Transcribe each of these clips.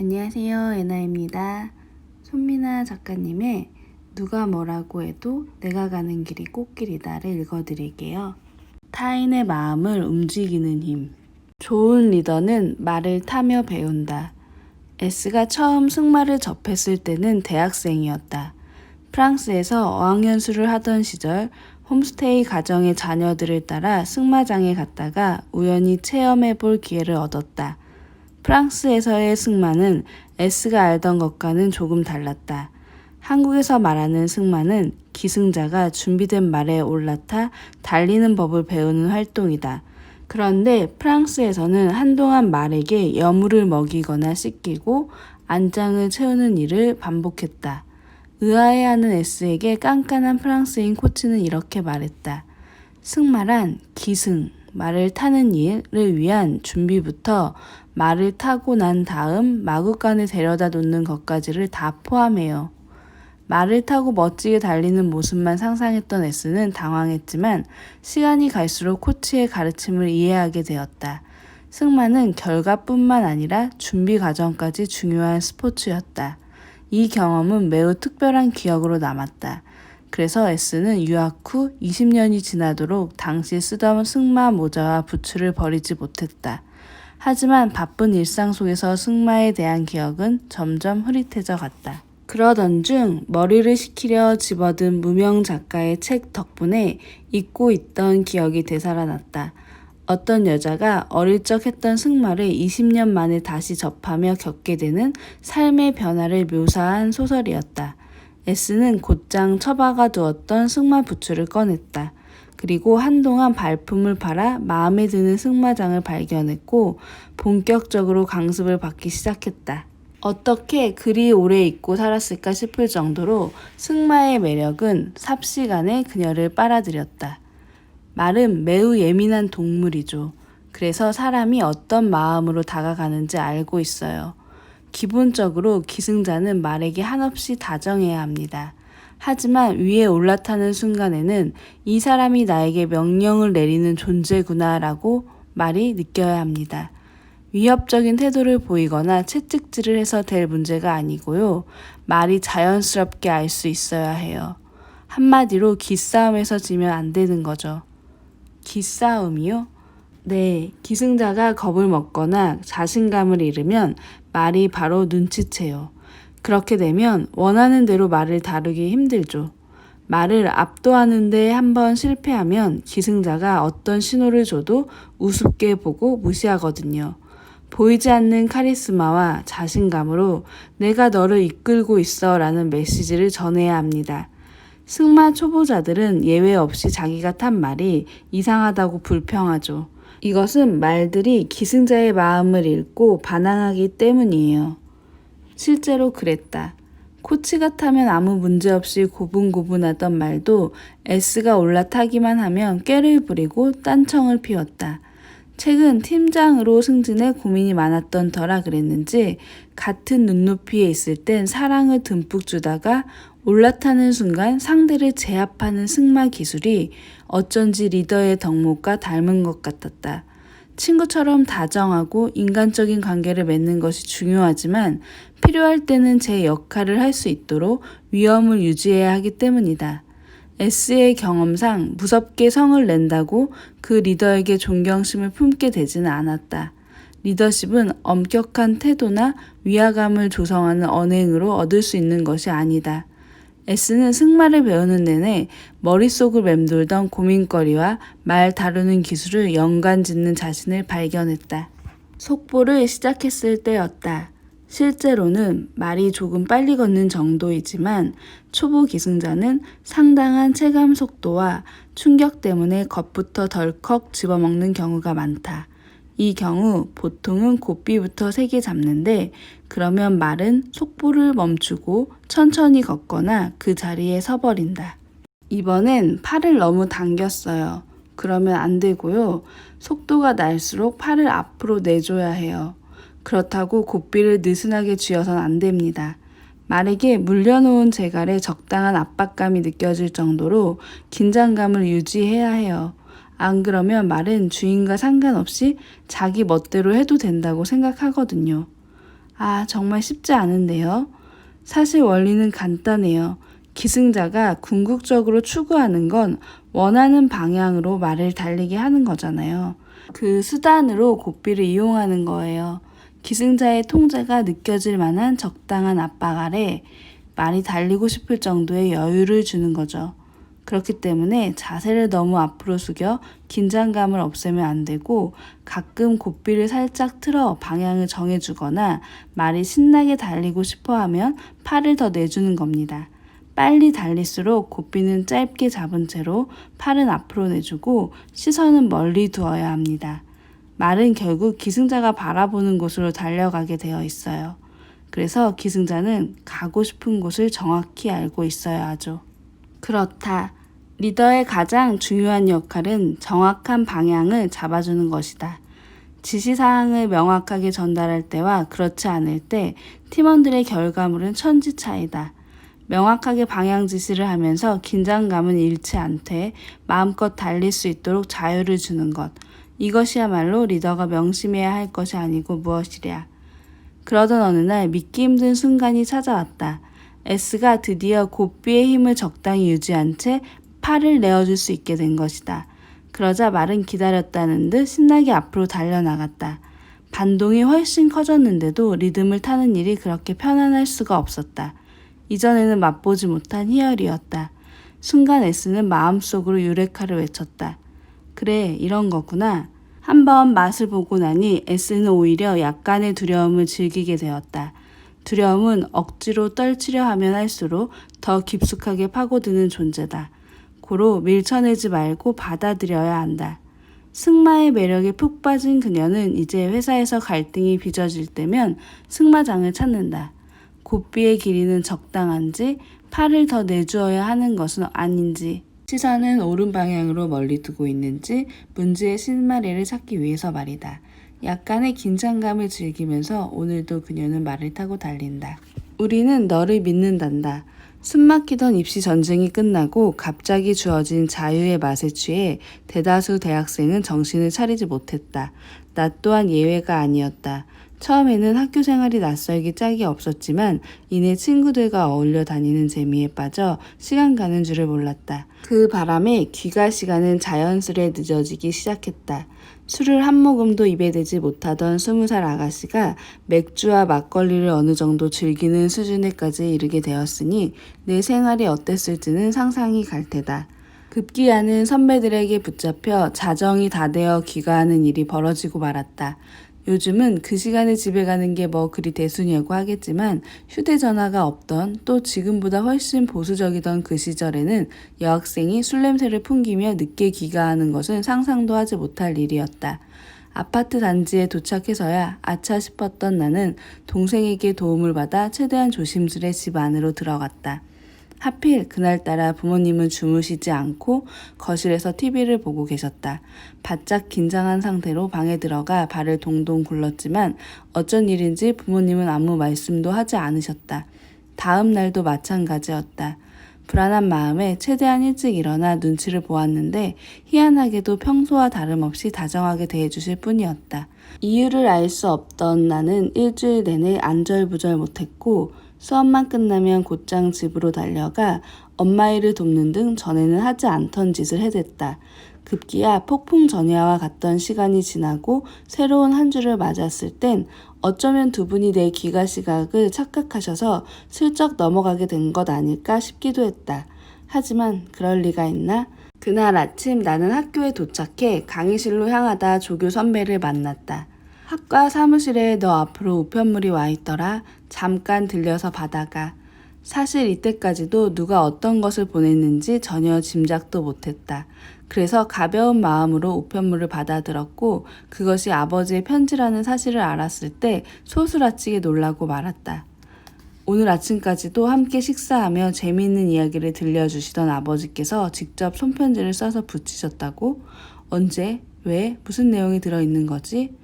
안녕하세요, 예나입니다. 손미나 작가님의 누가 뭐라고 해도 내가 가는 길이 꽃길이다를 읽어드릴게요. 타인의 마음을 움직이는 힘. 좋은 리더는 말을 타며 배운다. S가 처음 승마를 접했을 때는 대학생이었다. 프랑스에서 어학연수를 하던 시절 홈스테이 가정의 자녀들을 따라 승마장에 갔다가 우연히 체험해볼 기회를 얻었다. 프랑스에서의 승마는 S가 알던 것과는 조금 달랐다. 한국에서 말하는 승마는 기승자가 준비된 말에 올라타 달리는 법을 배우는 활동이다. 그런데 프랑스에서는 한동안 말에게 여물을 먹이거나 씻기고 안장을 채우는 일을 반복했다. 의아해하는 S에게 깐깐한 프랑스인 코치는 이렇게 말했다. 승마란 기승, 말을 타는 일을 위한 준비부터 말을 타고 난 다음 마구간에 데려다 놓는 것까지를 다 포함해요. 말을 타고 멋지게 달리는 모습만 상상했던 S는 당황했지만 시간이 갈수록 코치의 가르침을 이해하게 되었다. 승마는 결과뿐만 아니라 준비 과정까지 중요한 스포츠였다. 이 경험은 매우 특별한 기억으로 남았다. 그래서 S는 유학 후 20년이 지나도록 당시 쓰던 승마 모자와 부츠를 버리지 못했다. 하지만 바쁜 일상 속에서 승마에 대한 기억은 점점 흐릿해져 갔다. 그러던 중 머리를 식히려 집어든 무명 작가의 책 덕분에 잊고 있던 기억이 되살아났다. 어떤 여자가 어릴 적 했던 승마를 20년 만에 다시 접하며 겪게 되는 삶의 변화를 묘사한 소설이었다. S는 곧장 처박아 두었던 승마 부츠를 꺼냈다. 그리고 한동안 발품을 팔아 마음에 드는 승마장을 발견했고 본격적으로 강습을 받기 시작했다. 어떻게 그리 오래 잊고 살았을까 싶을 정도로 승마의 매력은 삽시간에 그녀를 빨아들였다. 말은 매우 예민한 동물이죠. 그래서 사람이 어떤 마음으로 다가가는지 알고 있어요. 기본적으로 기승자는 말에게 한없이 다정해야 합니다. 하지만 위에 올라타는 순간에는 이 사람이 나에게 명령을 내리는 존재구나 라고 말이 느껴야 합니다. 위협적인 태도를 보이거나 채찍질을 해서 될 문제가 아니고요. 말이 자연스럽게 알 수 있어야 해요. 한마디로 기싸움에서 지면 안 되는 거죠. 기싸움이요? 네, 기승자가 겁을 먹거나 자신감을 잃으면 말이 바로 눈치채요. 그렇게 되면 원하는 대로 말을 다루기 힘들죠. 말을 압도하는데 한번 실패하면 기승자가 어떤 신호를 줘도 우습게 보고 무시하거든요. 보이지 않는 카리스마와 자신감으로 내가 너를 이끌고 있어 라는 메시지를 전해야 합니다. 승마 초보자들은 예외 없이 자기가 탄 말이 이상하다고 불평하죠. 이것은 말들이 기승자의 마음을 읽고 반항하기 때문이에요. 실제로 그랬다. 코치가 타면 아무 문제 없이 고분고분하던 말도 S가 올라타기만 하면 꾀를 부리고 딴청을 피웠다. 최근 팀장으로 승진해 고민이 많았던 터라 그랬는지 같은 눈높이에 있을 땐 사랑을 듬뿍 주다가 올라타는 순간 상대를 제압하는 승마 기술이 어쩐지 리더의 덕목과 닮은 것 같았다. 친구처럼 다정하고 인간적인 관계를 맺는 것이 중요하지만 필요할 때는 제 역할을 할 수 있도록 위엄을 유지해야 하기 때문이다. S의 경험상 무섭게 성을 낸다고 그 리더에게 존경심을 품게 되지는 않았다. 리더십은 엄격한 태도나 위화감을 조성하는 언행으로 얻을 수 있는 것이 아니다. S는 승마를 배우는 내내 머릿속을 맴돌던 고민거리와 말 다루는 기술을 연관짓는 자신을 발견했다. 속보를 시작했을 때였다. 실제로는 말이 조금 빨리 걷는 정도이지만 초보 기승자는 상당한 체감 속도와 충격 때문에 겉부터 덜컥 집어먹는 경우가 많다. 이 경우 보통은 고삐부터 세게 잡는데 그러면 말은 속보를 멈추고 천천히 걷거나 그 자리에 서버린다. 이번엔 팔을 너무 당겼어요. 그러면 안 되고요. 속도가 날수록 팔을 앞으로 내줘야 해요. 그렇다고 고삐를 느슨하게 쥐어선 안 됩니다. 말에게 물려놓은 재갈에 적당한 압박감이 느껴질 정도로 긴장감을 유지해야 해요. 안 그러면 말은 주인과 상관없이 자기 멋대로 해도 된다고 생각하거든요. 아, 정말 쉽지 않은데요. 사실 원리는 간단해요. 기승자가 궁극적으로 추구하는 건 원하는 방향으로 말을 달리게 하는 거잖아요. 그 수단으로 고삐를 이용하는 거예요. 기승자의 통제가 느껴질 만한 적당한 압박 아래 말이 달리고 싶을 정도의 여유를 주는 거죠. 그렇기 때문에 자세를 너무 앞으로 숙여 긴장감을 없애면 안 되고 가끔 고삐를 살짝 틀어 방향을 정해주거나 말이 신나게 달리고 싶어 하면 팔을 더 내주는 겁니다. 빨리 달릴수록 고삐는 짧게 잡은 채로 팔은 앞으로 내주고 시선은 멀리 두어야 합니다. 말은 결국 기승자가 바라보는 곳으로 달려가게 되어 있어요. 그래서 기승자는 가고 싶은 곳을 정확히 알고 있어야 하죠. 그렇다. 리더의 가장 중요한 역할은 정확한 방향을 잡아주는 것이다. 지시사항을 명확하게 전달할 때와 그렇지 않을 때 팀원들의 결과물은 천지 차이다. 명확하게 방향 지시를 하면서 긴장감은 잃지 않되 마음껏 달릴 수 있도록 자유를 주는 것. 이것이야말로 리더가 명심해야 할 것이 아니고 무엇이랴. 그러던 어느 날 믿기 힘든 순간이 찾아왔다. S가 드디어 고삐의 힘을 적당히 유지한 채 팔을 내어줄 수 있게 된 것이다. 그러자 말은 기다렸다는 듯 신나게 앞으로 달려나갔다. 반동이 훨씬 커졌는데도 리듬을 타는 일이 그렇게 편안할 수가 없었다. 이전에는 맛보지 못한 희열이었다. 순간 S는 마음속으로 유레카를 외쳤다. 그래, 이런 거구나. 한번 맛을 보고 나니 S는 오히려 약간의 두려움을 즐기게 되었다. 두려움은 억지로 떨치려 하면 할수록 더 깊숙하게 파고드는 존재다. 고로 밀쳐내지 말고 받아들여야 한다. 승마의 매력에 푹 빠진 그녀는 이제 회사에서 갈등이 빚어질 때면 승마장을 찾는다. 고삐의 길이는 적당한지 팔을 더 내주어야 하는 것은 아닌지 시선은 옳은 방향으로 멀리 두고 있는지 문제의 실마리를 찾기 위해서 말이다. 약간의 긴장감을 즐기면서 오늘도 그녀는 말을 타고 달린다. 우리는 너를 믿는단다. 숨막히던 입시 전쟁이 끝나고 갑자기 주어진 자유의 맛에 취해 대다수 대학생은 정신을 차리지 못했다. 나 또한 예외가 아니었다. 처음에는 학교 생활이 낯설기 짝이 없었지만 이내 친구들과 어울려 다니는 재미에 빠져 시간 가는 줄을 몰랐다. 그 바람에 귀가 시간은 자연스레 늦어지기 시작했다. 술을 한 모금도 입에 대지 못하던 20살 아가씨가 맥주와 막걸리를 어느 정도 즐기는 수준에까지 이르게 되었으니 내 생활이 어땠을지는 상상이 갈 테다. 급기야는 선배들에게 붙잡혀 자정이 다 되어 귀가하는 일이 벌어지고 말았다. 요즘은 그 시간에 집에 가는 게 뭐 그리 대수냐고 하겠지만 휴대전화가 없던 또 지금보다 훨씬 보수적이던 그 시절에는 여학생이 술 냄새를 풍기며 늦게 귀가하는 것은 상상도 하지 못할 일이었다. 아파트 단지에 도착해서야 아차 싶었던 나는 동생에게 도움을 받아 최대한 조심스레 집 안으로 들어갔다. 하필 그날따라 부모님은 주무시지 않고 거실에서 TV를 보고 계셨다. 바짝 긴장한 상태로 방에 들어가 발을 동동 굴렀지만 어쩐 일인지 부모님은 아무 말씀도 하지 않으셨다. 다음 날도 마찬가지였다. 불안한 마음에 최대한 일찍 일어나 눈치를 보았는데 희한하게도 평소와 다름없이 다정하게 대해주실 뿐이었다. 이유를 알 수 없던 나는 일주일 내내 안절부절 못했고 수업만 끝나면 곧장 집으로 달려가 엄마 일을 돕는 등 전에는 하지 않던 짓을 해댔다. 급기야 폭풍 전야와 같던 시간이 지나고 새로운 한 주를 맞았을 땐 어쩌면 두 분이 내 귀가 시각을 착각하셔서 슬쩍 넘어가게 된 것 아닐까 싶기도 했다. 하지만 그럴 리가 있나? 그날 아침 나는 학교에 도착해 강의실로 향하다 조교 선배를 만났다. 학과 사무실에 너 앞으로 우편물이 와 있더라. 잠깐 들려서 받아가. 사실 이때까지도 누가 어떤 것을 보냈는지 전혀 짐작도 못했다. 그래서 가벼운 마음으로 우편물을 받아들었고 그것이 아버지의 편지라는 사실을 알았을 때 소스라치게 놀라고 말았다. 오늘 아침까지도 함께 식사하며 재미있는 이야기를 들려주시던 아버지께서 직접 손편지를 써서 붙이셨다고? 언제? 왜? 무슨 내용이 들어있는 거지?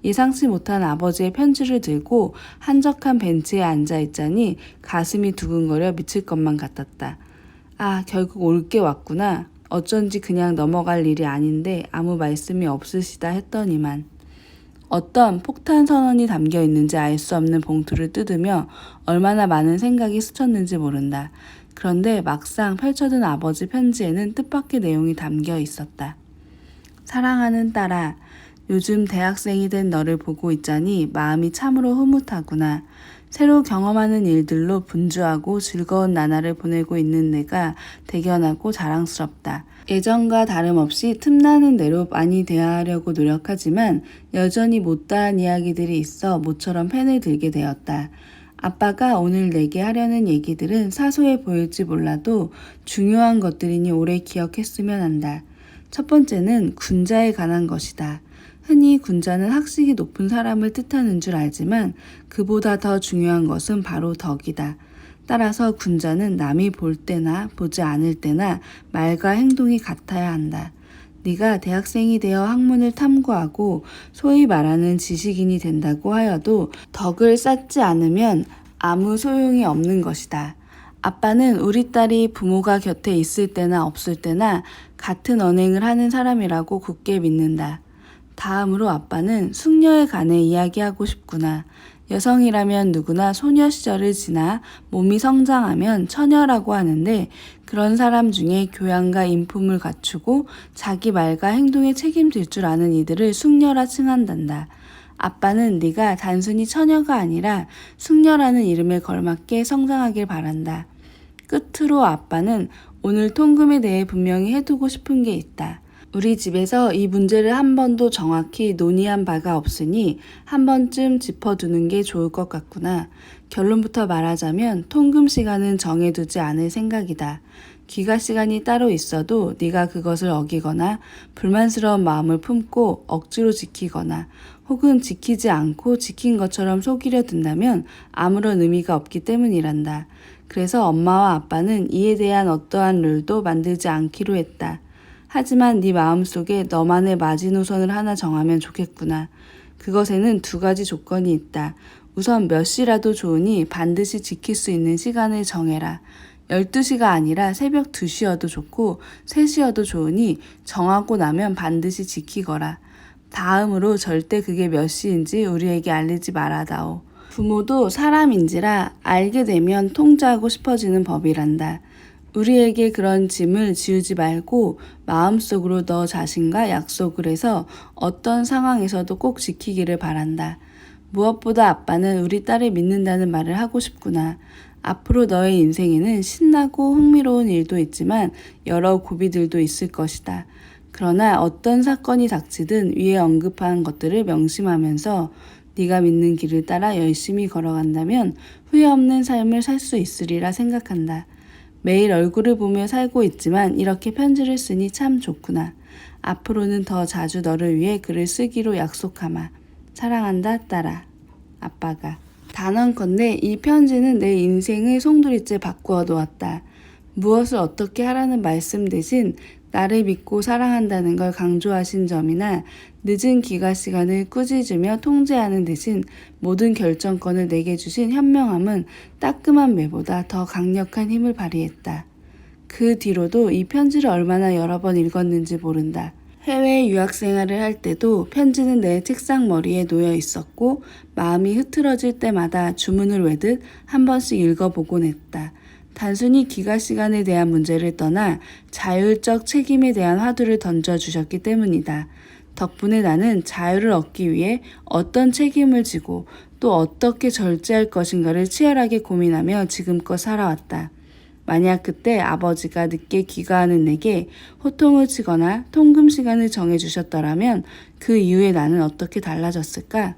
예상치 못한 아버지의 편지를 들고 한적한 벤치에 앉아있자니 가슴이 두근거려 미칠 것만 같았다. 아, 결국 올 게 왔구나. 어쩐지 그냥 넘어갈 일이 아닌데 아무 말씀이 없으시다 했더니만. 어떤 폭탄 선언이 담겨 있는지 알 수 없는 봉투를 뜯으며 얼마나 많은 생각이 스쳤는지 모른다. 그런데 막상 펼쳐든 아버지 편지에는 뜻밖의 내용이 담겨 있었다. 사랑하는 딸아, 요즘 대학생이 된 너를 보고 있자니 마음이 참으로 흐뭇하구나. 새로 경험하는 일들로 분주하고 즐거운 나날을 보내고 있는 내가 대견하고 자랑스럽다. 예전과 다름없이 틈나는 대로 많이 대화하려고 노력하지만 여전히 못다한 이야기들이 있어 모처럼 펜을 들게 되었다. 아빠가 오늘 내게 하려는 얘기들은 사소해 보일지 몰라도 중요한 것들이니 오래 기억했으면 한다. 첫 번째는 군자에 관한 것이다. 흔히 군자는 학식이 높은 사람을 뜻하는 줄 알지만 그보다 더 중요한 것은 바로 덕이다. 따라서 군자는 남이 볼 때나 보지 않을 때나 말과 행동이 같아야 한다. 네가 대학생이 되어 학문을 탐구하고 소위 말하는 지식인이 된다고 하여도 덕을 쌓지 않으면 아무 소용이 없는 것이다. 아빠는 우리 딸이 부모가 곁에 있을 때나 없을 때나 같은 언행을 하는 사람이라고 굳게 믿는다. 다음으로 아빠는 숙녀에 관해 이야기하고 싶구나. 여성이라면 누구나 소녀 시절을 지나 몸이 성장하면 처녀라고 하는데 그런 사람 중에 교양과 인품을 갖추고 자기 말과 행동에 책임질 줄 아는 이들을 숙녀라 칭한단다. 아빠는 네가 단순히 처녀가 아니라 숙녀라는 이름에 걸맞게 성장하길 바란다. 끝으로 아빠는 오늘 통금에 대해 분명히 해두고 싶은 게 있다. 우리 집에서 이 문제를 한 번도 정확히 논의한 바가 없으니 한 번쯤 짚어두는 게 좋을 것 같구나. 결론부터 말하자면 통금 시간은 정해두지 않을 생각이다. 귀가 시간이 따로 있어도 네가 그것을 어기거나 불만스러운 마음을 품고 억지로 지키거나 혹은 지키지 않고 지킨 것처럼 속이려 든다면 아무런 의미가 없기 때문이란다. 그래서 엄마와 아빠는 이에 대한 어떠한 룰도 만들지 않기로 했다. 하지만 네 마음속에 너만의 마지노선을 하나 정하면 좋겠구나. 그것에는 두 가지 조건이 있다. 우선 몇 시라도 좋으니 반드시 지킬 수 있는 시간을 정해라. 12시가 아니라 새벽 2시여도 좋고 3시여도 좋으니 정하고 나면 반드시 지키거라. 다음으로 절대 그게 몇 시인지 우리에게 알리지 말아다오. 부모도 사람인지라 알게 되면 통제하고 싶어지는 법이란다. 우리에게 그런 짐을 지우지 말고 마음속으로 너 자신과 약속을 해서 어떤 상황에서도 꼭 지키기를 바란다. 무엇보다 아빠는 우리 딸을 믿는다는 말을 하고 싶구나. 앞으로 너의 인생에는 신나고 흥미로운 일도 있지만 여러 고비들도 있을 것이다. 그러나 어떤 사건이 닥치든 위에 언급한 것들을 명심하면서 네가 믿는 길을 따라 열심히 걸어간다면 후회 없는 삶을 살 수 있으리라 생각한다. 매일 얼굴을 보며 살고 있지만 이렇게 편지를 쓰니 참 좋구나. 앞으로는 더 자주 너를 위해 글을 쓰기로 약속하마. 사랑한다, 딸아. 아빠가. 단언컨대 이 편지는 내 인생을 송두리째 바꾸어 놓았다. 무엇을 어떻게 하라는 말씀 대신 나를 믿고 사랑한다는 걸 강조하신 점이나 늦은 귀가 시간을 꾸짖으며 통제하는 대신 모든 결정권을 내게 주신 현명함은 따끔한 매보다 더 강력한 힘을 발휘했다. 그 뒤로도 이 편지를 얼마나 여러 번 읽었는지 모른다. 해외 유학 생활을 할 때도 편지는 내 책상 머리에 놓여 있었고 마음이 흐트러질 때마다 주문을 외듯 한 번씩 읽어보곤 했다. 단순히 귀가 시간에 대한 문제를 떠나 자율적 책임에 대한 화두를 던져주셨기 때문이다. 덕분에 나는 자유를 얻기 위해 어떤 책임을 지고 또 어떻게 절제할 것인가를 치열하게 고민하며 지금껏 살아왔다. 만약 그때 아버지가 늦게 귀가하는 내게 호통을 치거나 통금 시간을 정해주셨더라면 그 이후에 나는 어떻게 달라졌을까?